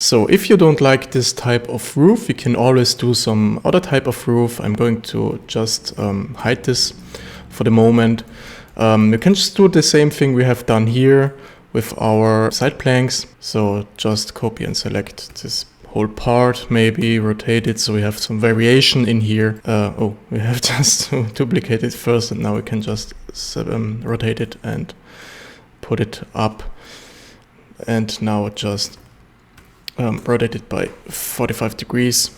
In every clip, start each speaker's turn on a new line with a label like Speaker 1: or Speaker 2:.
Speaker 1: So if you don't like this type of roof, you can always do some other type of roof. I'm going to just hide this for the moment. You can just do the same thing we have done here with our side planks. So just copy and select this whole part, maybe rotate it so we have some variation in here. We have just to duplicate it first, and now we can just rotate it and put it up. And now just rotate it by 45 degrees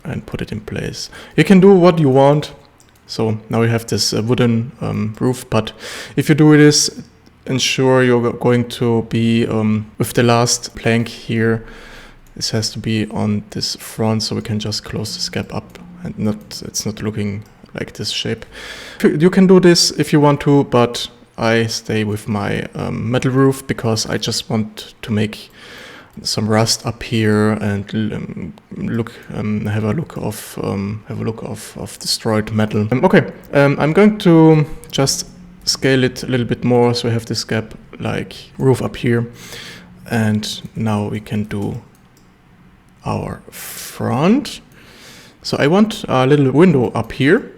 Speaker 1: and put it in place. You can do what you want. So now we have this wooden roof, but if you do this, ensure you're going to be with the last plank here. This has to be on this front, so we can just close this gap up and it's not looking like this shape. You can do this if you want to, but I stay with my metal roof because I just want to make some rust up here and have a look of destroyed metal. I'm going to just scale it a little bit more so we have this gap like roof up here, and now we can do our front. So I want a little window up here.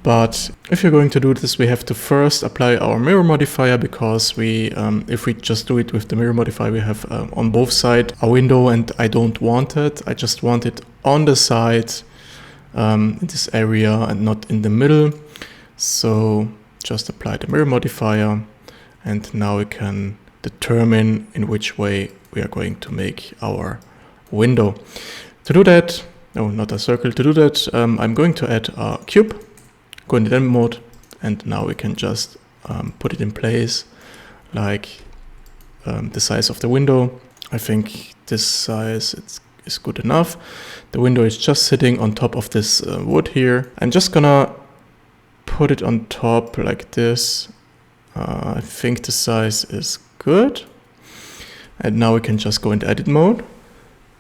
Speaker 1: But if you're going to do this, we have to first apply our mirror modifier, because if we just do it with the mirror modifier, we have on both sides a window, and I don't want it. I just want it on the side in this area and not in the middle. So just apply the mirror modifier, and now we can determine in which way we are going to make our window. To do that, no, not a circle. To do that, I'm going to add a cube. Go in the demo mode, and now we can just put it in place like the size of the window. I think this size is good enough. The window is just sitting on top of this wood here. I'm just gonna put it on top like this. I think the size is good. And now we can just go into edit mode.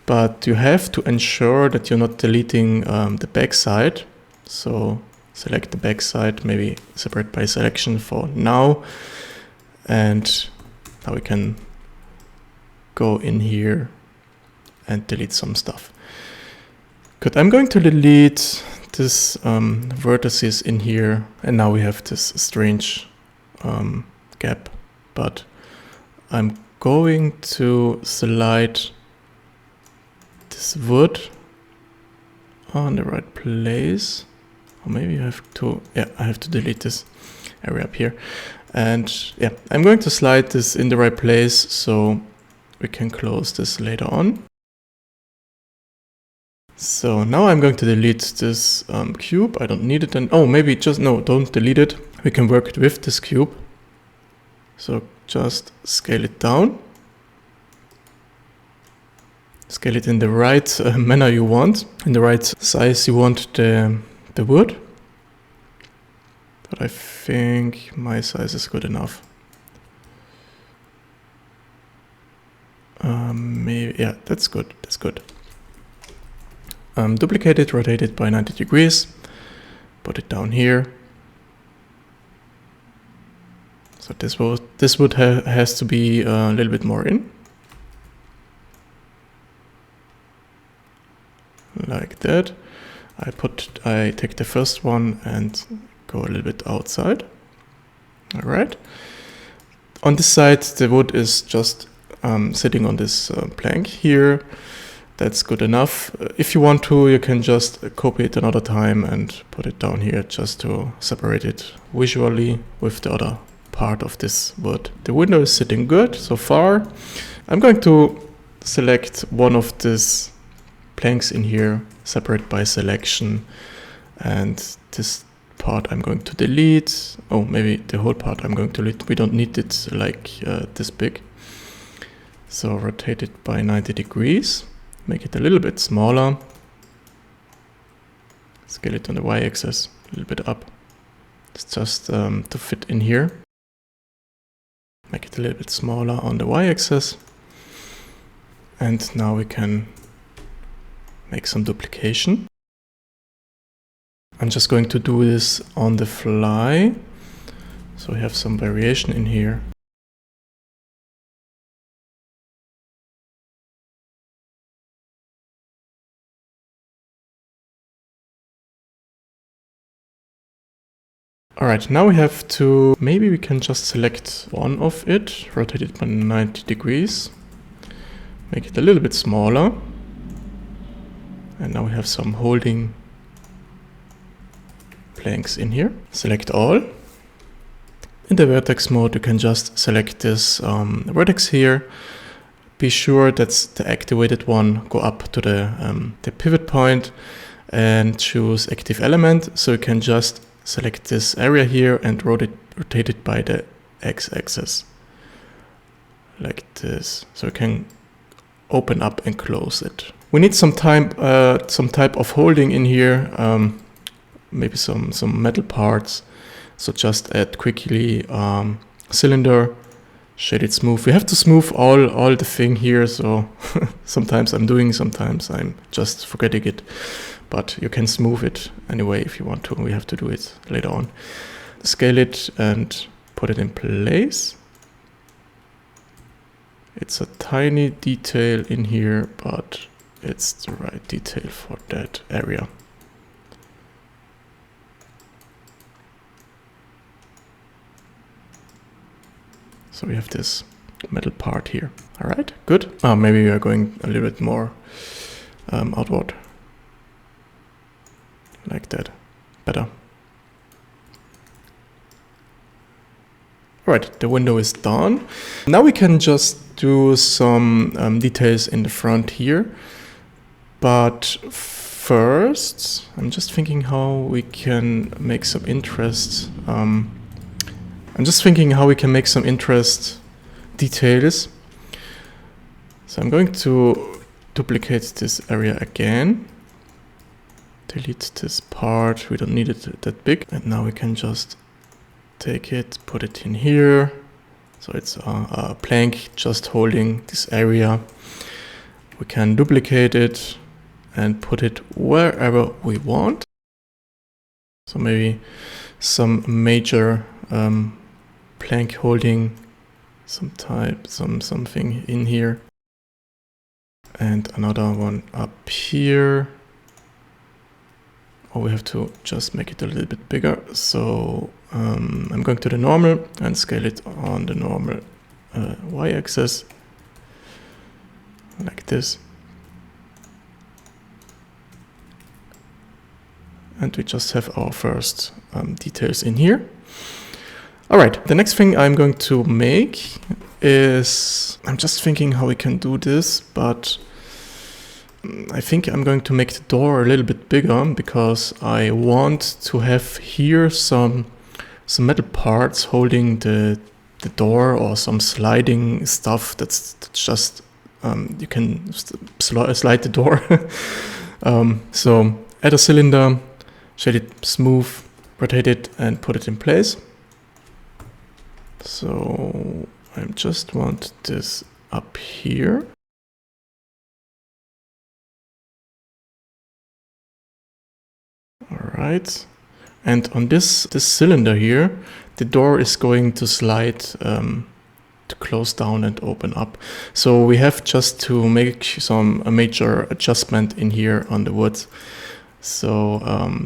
Speaker 1: But you have to ensure that you're not deleting the back side. So select the back side, maybe separate by selection for now. And now we can go in here and delete some stuff. Good, I'm going to delete this vertices in here. And now we have this strange gap. But I'm going to slide this wood on the right place. Or maybe I have to delete this area up here. And yeah, I'm going to slide this in the right place so we can close this later on. So now I'm going to delete this cube. I don't need it. And maybe don't delete it. We can work with this cube. So just scale it down. Scale it in the right manner you want, in the right size you want the wood. But I think my size is good enough. Maybe, yeah, that's good. That's good. Duplicate it, rotate it by 90 degrees. Put it down here. So this wood has to be a little bit more in. Like that. I take the first one and go a little bit outside. All right. On this side, the wood is just sitting on this plank here. That's good enough. If you want to, you can just copy it another time and put it down here just to separate it visually with the other part of this wood. The window is sitting good so far. I'm going to select one of these planks in here, separate by selection, and this part I'm going to delete. Maybe the whole part I'm going to delete. We don't need it like this big. So rotate it by 90 degrees, make it a little bit smaller, scale it on the y-axis a little bit up. It's just to fit in here. Make it a little bit smaller on the y-axis. And now we can make some duplication. I'm just going to do this on the fly, so we have some variation in here. All right, now we have to, maybe we can just select one of it, rotate it by 90 degrees, make it a little bit smaller. And now we have some holding planks in here. Select all. In the vertex mode, you can just select this vertex here. Be sure that's the activated one. Go up to the pivot point and choose active element. So you can just select this area here and rotate it by the x-axis. Like this. So you can open up and close it. We need some type of holding in here. Maybe some metal parts. So just add quickly cylinder, shade it smooth. We have to smooth all the thing here. So sometimes I'm doing, sometimes I'm just forgetting it. But you can smooth it anyway if you want to. We have to do it later on. Scale it and put it in place. It's a tiny detail in here, but it's the right detail for that area. So we have this metal part here. All right, good. Maybe we are going a little bit more outward. Like that. Better. All right, the window is done. Now we can just do some details in the front here. But first, I'm just thinking how we can make some interest. Details. So I'm going to duplicate this area again. Delete this part, we don't need it that big. And now we can just take it, put it in here. So it's a plank just holding this area. We can duplicate it and put it wherever we want. So maybe some major plank holding, something in here. And another one up here. Or we have to just make it a little bit bigger. So I'm going to the normal and scale it on the normal y-axis. Like this. And we just have our first details in here. All right, the next thing I'm going to make is, I'm just thinking how we can do this, but I think I'm going to make the door a little bit bigger because I want to have here some metal parts holding the door or some sliding stuff that's just, you can slide the door. So add a cylinder, shade it smooth, rotate it and put it in place. So I just want this up here. All right. And on this cylinder here, the door is going to slide to close down and open up. So we have just to make a major adjustment in here on the wood. So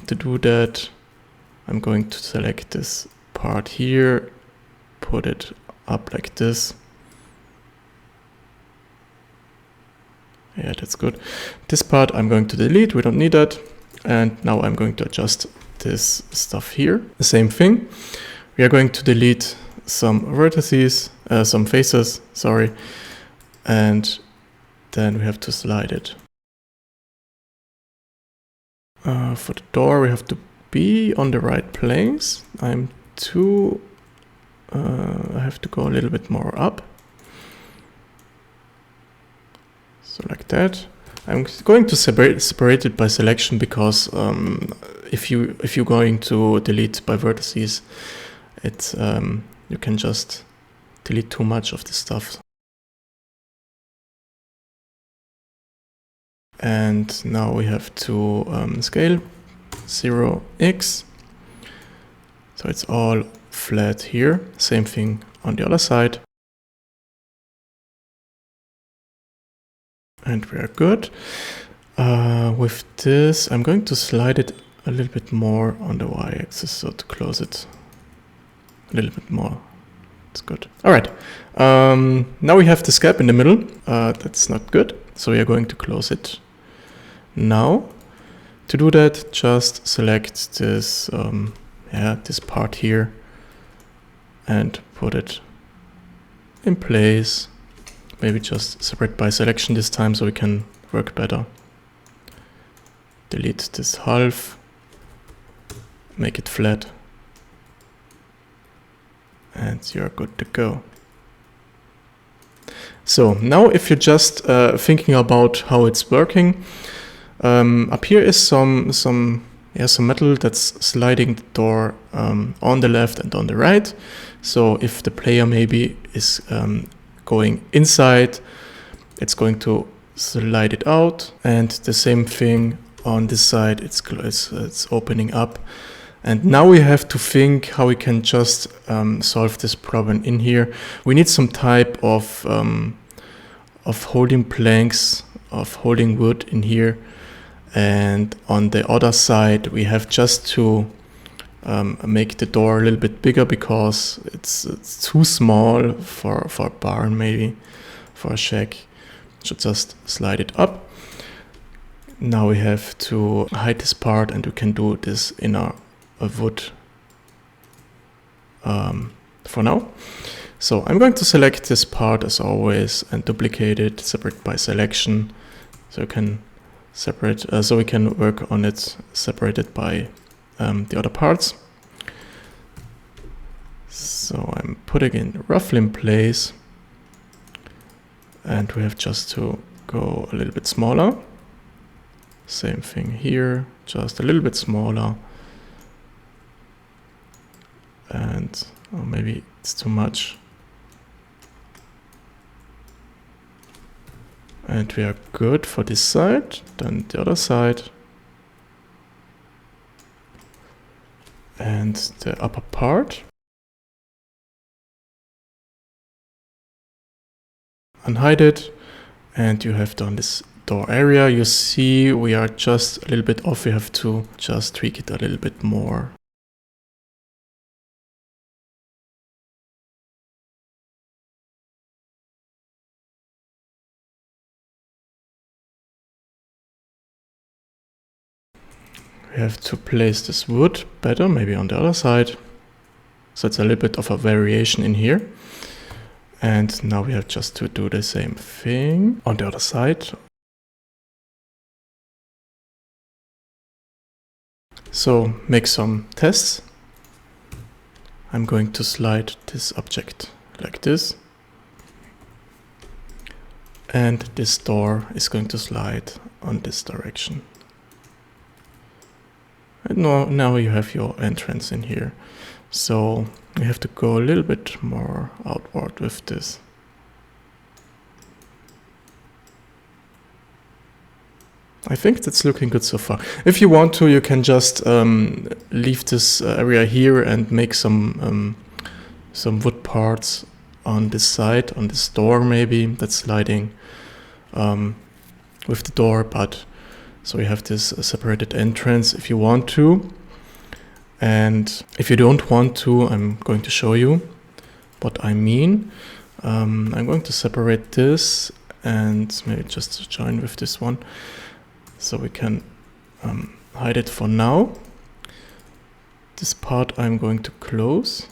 Speaker 1: to do that, I'm going to select this part here, put it up like this. Yeah, that's good. This part I'm going to delete, we don't need that. And now I'm going to adjust this stuff here. The same thing. We are going to delete some vertices, some faces, sorry. And then we have to slide it. For the door, we have to be on the right place. I have to go a little bit more up. So like that. I'm going to separate it by selection because if you're going to delete by vertices, you can just delete too much of the stuff. And now we have to scale 0x. So it's all flat here. Same thing on the other side. And we are good. With this, I'm going to slide it a little bit more on the y-axis, so to close it a little bit more. It's good. All right. Now we have this gap in the middle. That's not good. So we are going to close it now. To do that, just select this, this part here and put it in place. Maybe just separate by selection this time so we can work better. Delete this half, make it flat, and you're good to go. So now if you're just thinking about how it's working, up here is some metal that's sliding the door on the left and on the right. So if the player maybe is going inside, it's going to slide it out, and the same thing on this side, it's opening up. And now we have to think how we can just solve this problem in here. We need some type of holding planks, of holding wood in here. And on the other side, we have just to make the door a little bit bigger because it's too small for a barn, maybe for a shack. So just slide it up. Now we have to hide this part, and we can do this in a wood for now. So I'm going to select this part as always and duplicate it, separate by selection, so we can separate, so we can work on it separated by the other parts. So I'm putting it roughly in place, and we have just to go a little bit smaller. Same thing here, just a little bit smaller. And maybe it's too much. And we are good for this side, then the other side. And the upper part. Unhide it, and you have done this door area. You see we are just a little bit off. We have to just tweak it a little bit more. We have to place this wood better, maybe on the other side. So it's a little bit of a variation in here. And now we have just to do the same thing on the other side. So make some tests. I'm going to slide this object like this. And this door is going to slide on this direction. And now you have your entrance in here. So you have to go a little bit more outward with this. I think that's looking good so far. If you want to, you can just leave this area here and make some wood parts on this side, on this door maybe, that's sliding with the door, but so we have this separated entrance if you want to. And if you don't want to, I'm going to show you what I mean. I'm going to separate this and maybe just join with this one. So we can hide it for now. This part I'm going to close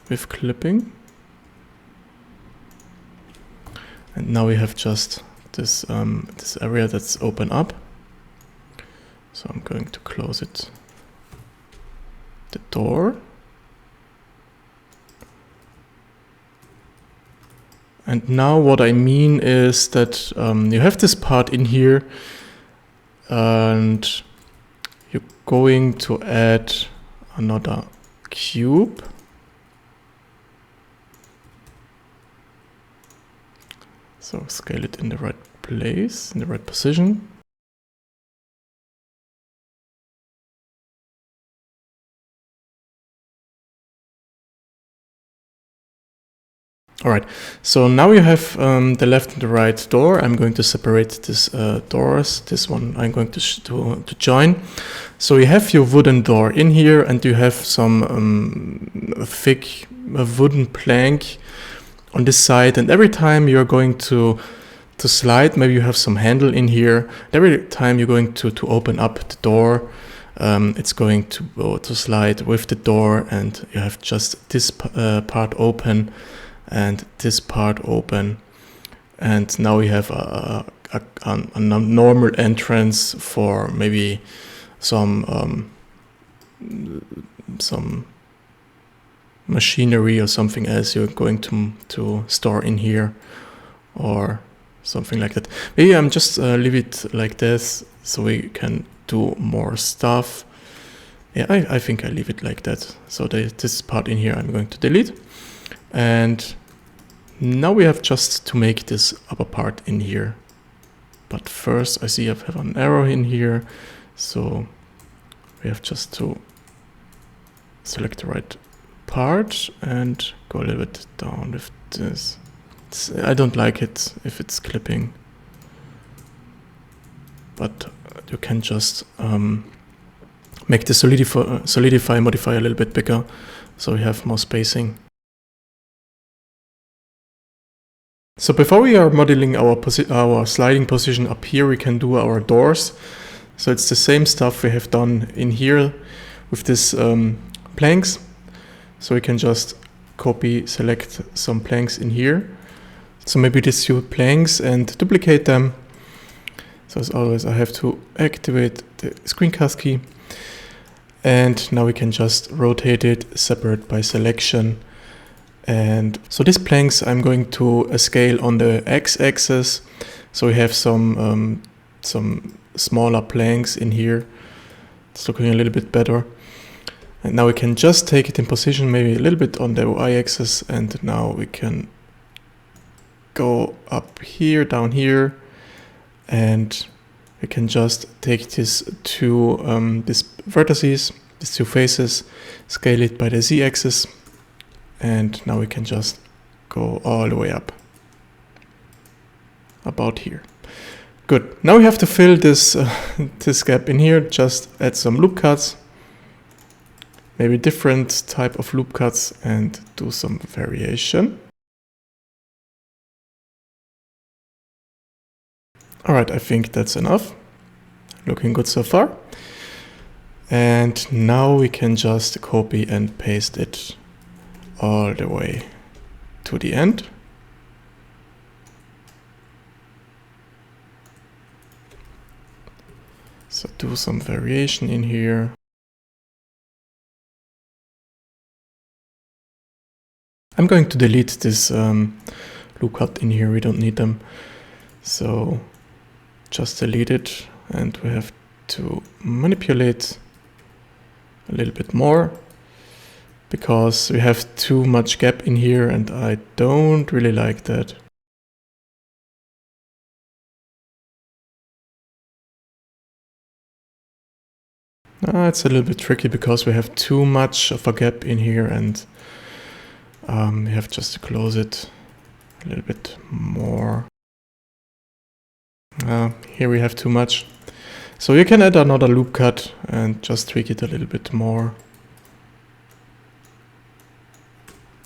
Speaker 1: with clipping. And now we have just this, this area that's open up. So I'm going to close it, the door. And now what I mean is that you have this part in here and you're going to add another cube. So scale it in the right place, in the right position. Alright, so now you have the left and the right door. I'm going to separate these doors. This one I'm going to join. So you have your wooden door in here, and you have some thick wooden plank on this side, and every time you're going to slide, maybe you have some handle in here. Every time you're going to open up the door, it's going to go to slide with the door, and you have just this part open and this part open, and now we have a normal entrance for maybe some machinery or something else you're going to store in here, or something like that. Maybe I'm just leave it like this so we can do more stuff. Yeah, I think I leave it like that. So this part in here I'm going to delete, and now we have just to make this upper part in here. But first I see I have an arrow in here, so we have just to select the right part and go a little bit down with this. I don't like it if it's clipping, but you can just make the solidify modifier a little bit bigger so we have more spacing. So before we are modeling our sliding position up here, we can do our doors. So it's the same stuff we have done in here with this planks. So we can just copy, select some planks in here. So maybe these two planks and duplicate them. So as always, I have to activate the screencast key. And now we can just rotate it, separate by selection. And so these planks I'm going to scale on the x-axis. So we have some smaller planks in here. It's looking a little bit better. And now we can just take it in position, maybe a little bit on the y-axis, and now we can go up here, down here, and we can just take these two these vertices, these two faces, scale it by the z-axis, and now we can just go all the way up, about here. Good. Now we have to fill this this gap in here. Just add some loop cuts, maybe different type of loop cuts, and do some variation. Alright, I think that's enough. Looking good so far. And now we can just copy and paste it all the way to the end. So do some variation in here. I'm going to delete this loop cut in here, we don't need them. So just delete it, and we have to manipulate a little bit more because we have too much gap in here and I don't really like that. It's a little bit tricky because we have too much of a gap in here, and we have just to close it a little bit more. Here we have too much. So you can add another loop cut and just tweak it a little bit more.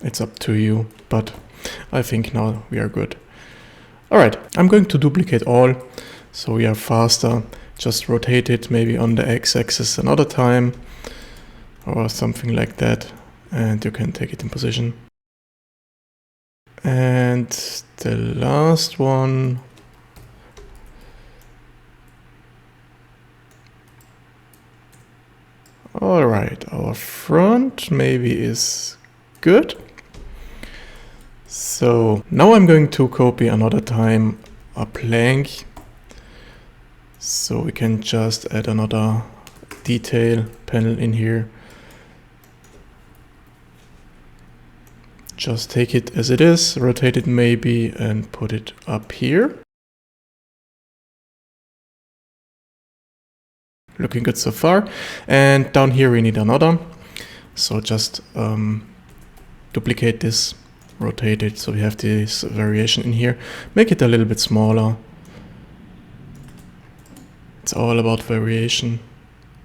Speaker 1: It's up to you, but I think now we are good. Alright, I'm going to duplicate all so we are faster. Just rotate it maybe on the x-axis another time or something like that, and you can take it in position. And the last one, alright, our front maybe is good. So now I'm going to copy another time a plank. So we can just add another detail panel in here. Just take it as it is, rotate it maybe, and put it up here. Looking good so far. And down here we need another. So just duplicate this rotate it so we have this variation in here. Make it a little bit smaller. It's all about variation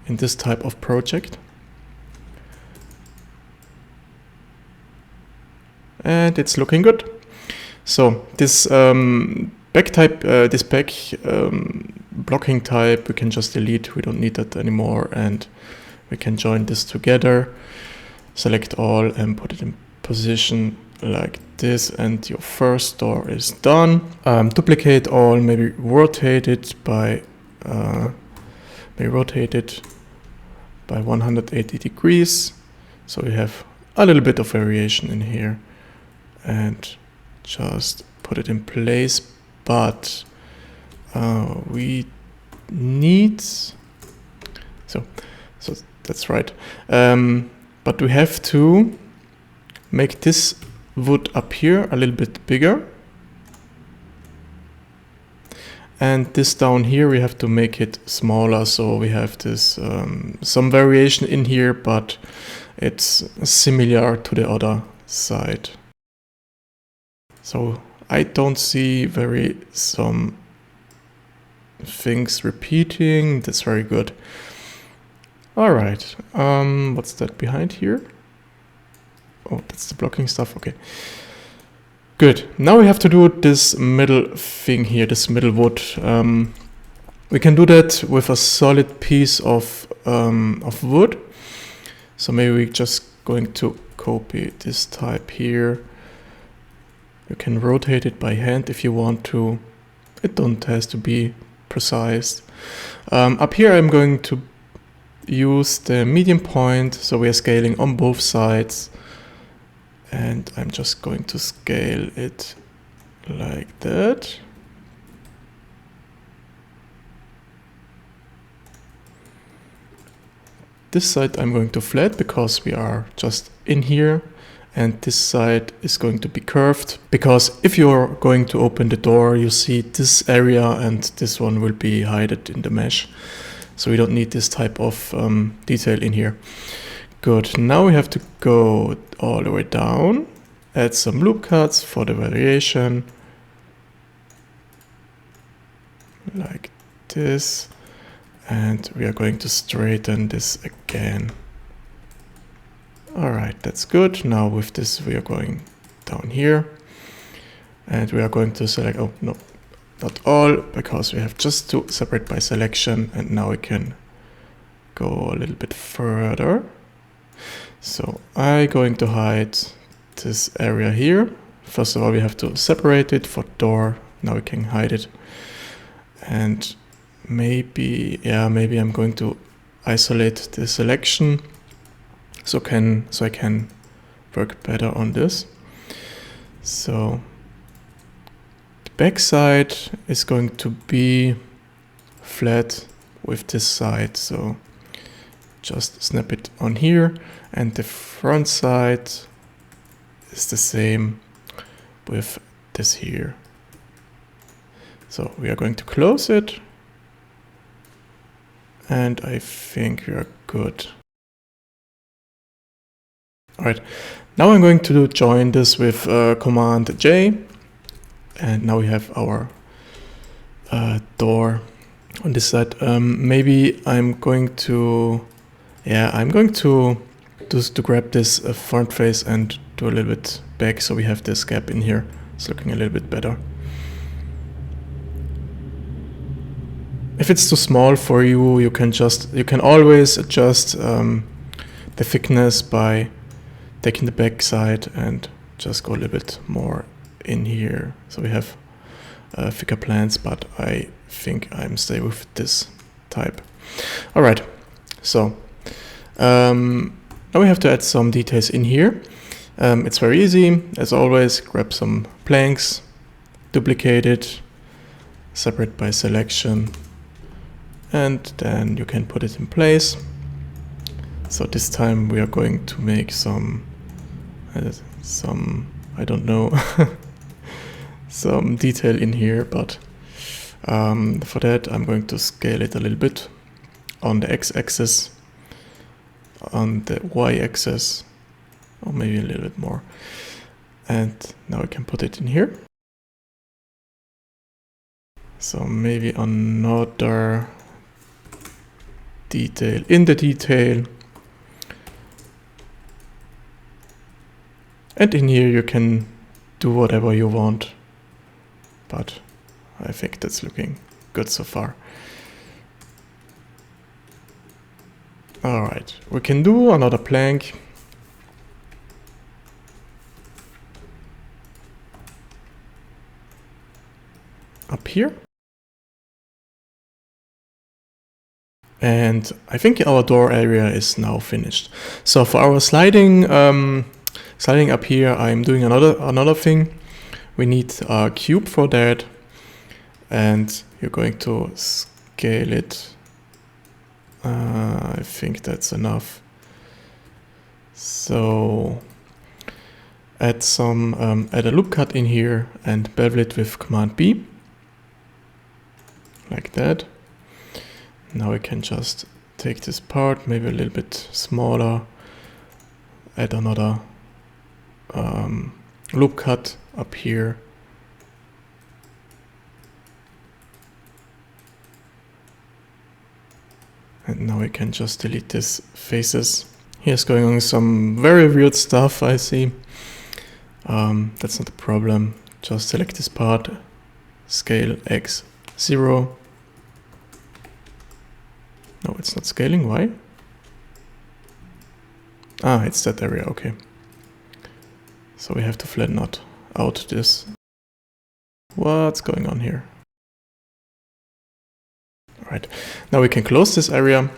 Speaker 1: in this type of project. And it's looking good. So this back type, this back blocking type, we can just delete. We don't need that anymore. And we can join this together, select all and put it in position like this. And your first door is done. Duplicate all, maybe rotate it by 180 degrees. So we have a little bit of variation in here. And just put it in place, but we need, so that's right, but we have to make this wood up here a little bit bigger, and this down here we have to make it smaller, so we have this some variation in here, but it's similar to the other side. So I don't see some things repeating. That's very good. All right. What's that behind here? Oh, that's the blocking stuff. Okay. Good. Now we have to do this middle thing here, this middle wood. We can do that with a solid piece of wood. So maybe we're just going to copy this type here. You can rotate it by hand if you want to. It don't has to be precise. Up here I'm going to use the medium point, so we are scaling on both sides. And I'm just going to scale it like that. This side I'm going to flat because we are just in here. And this side is going to be curved, because if you're going to open the door, you see this area and this one will be hidden in the mesh. So we don't need this type of detail in here. Good, now we have to go all the way down, add some loop cuts for the variation, like this, and we are going to straighten this again. Alright, that's good. Now with this we are going down here and we are going to select, oh no, not all, because we have just to separate by selection, and now we can go a little bit further. So I'm going to hide this area here. First of all, we have to separate it for door. Now we can hide it. And maybe I'm going to isolate the selection. So I can work better on this. So the back side is going to be flat with this side. So just snap it on here, and the front side is the same with this here. So we are going to close it, and I think we are good. Alright, now I'm going to join this with Command J, and now we have our door on this side. Maybe I'm going to grab this front face and do a little bit back, so we have this gap in here. It's looking a little bit better. If it's too small for you, you can always adjust the thickness by taking the back side and just go a little bit more in here. So we have thicker plans, but I think I'm stay with this type. All right, so now we have to add some details in here. It's very easy, as always. Grab some planks, duplicate it, separate by selection, and then you can put it in place. So this time we are going to make some I don't know, some detail in here, but for that I'm going to scale it a little bit on the x-axis, on the y-axis, or maybe a little bit more, And now we can put it in here. So maybe another detail in the detail. And in here you can do whatever you want. But I think that's looking good so far. Alright, we can do another plank. Up here. And I think our door area is now finished. So for our sliding up here, I'm doing another thing. We need a cube for that. And you're going to scale it. I think that's enough. So add a loop cut in here and bevel it with Command B. Like that. Now we can just take this part, maybe a little bit smaller, add another loop cut up here. And now we can just delete these faces. Here's going on some very weird stuff, I see. That's not a problem. Just select this part, scale X 0. No, it's not scaling. Why? Ah, it's that area. Okay. So we have to flatten out this. What's going on here? Alright. Now we can close this area.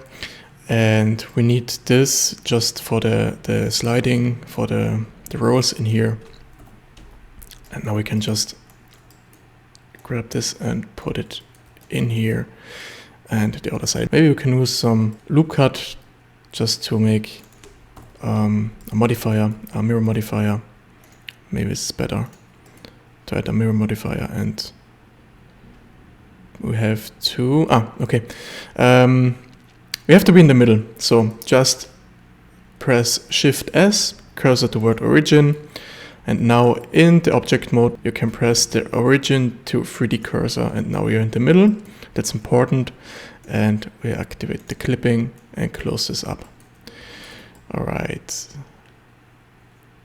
Speaker 1: And we need this just for the sliding, for the rolls in here. And now we can just grab this and put it in here. And the other side. Maybe we can use some loop cut just to make a mirror modifier. Maybe it's better to add a mirror modifier, and we have to, okay. We have to be in the middle. So just press Shift S, cursor to word origin. And now in the object mode, you can press the origin to 3D cursor, and now you're in the middle. That's important. And we activate the clipping and close this up. All right.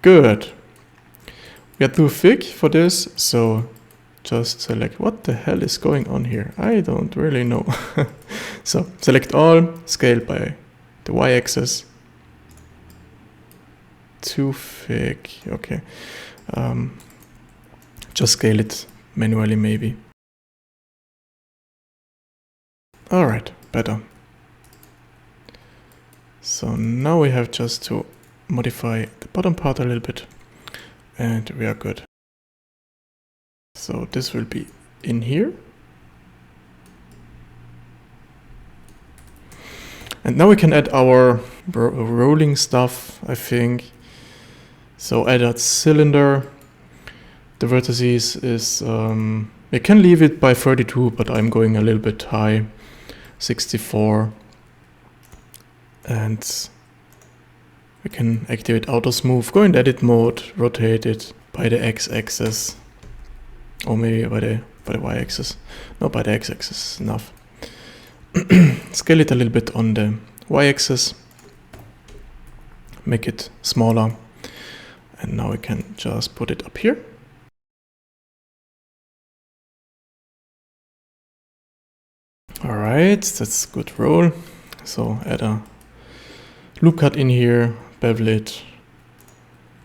Speaker 1: Good. We are too thick for this, so just select what the hell is going on here. I don't really know. So select all, scale by the y-axis. Too thick. Okay. Just scale it manually, maybe. Alright, better. So now we have just to modify the bottom part a little bit, and we are good. So this will be in here. And now we can add our rolling stuff, I think. So add a cylinder. The vertices is, we can leave it by 32, but I'm going a little bit high, 64. And we can activate auto smooth, go in edit mode, rotate it by the x-axis, or maybe by the y-axis. No, by the x-axis is enough. Scale it a little bit on the y-axis, make it smaller, and now we can just put it up here. Alright, that's a good roll. So add a loop cut in here, bevel it,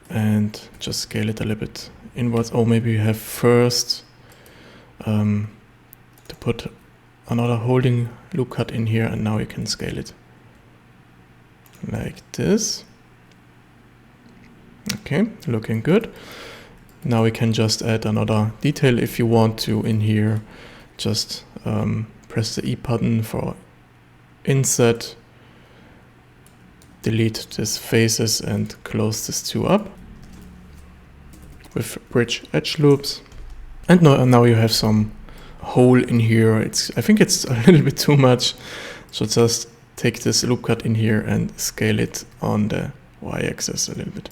Speaker 1: and just scale it a little bit inwards. Or maybe you have first to put another holding loop cut in here, and now you can scale it like this. Okay, looking good. Now we can just add another detail if you want to in here. Just press the E button for insert, delete these faces and close these two up with bridge edge loops. And now you have some hole in here. I think it's a little bit too much. So just take this loop cut in here and scale it on the y-axis a little bit.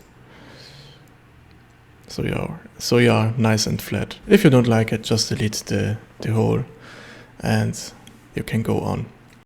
Speaker 1: So you are nice and flat. If you don't like it, just delete the hole and you can go on.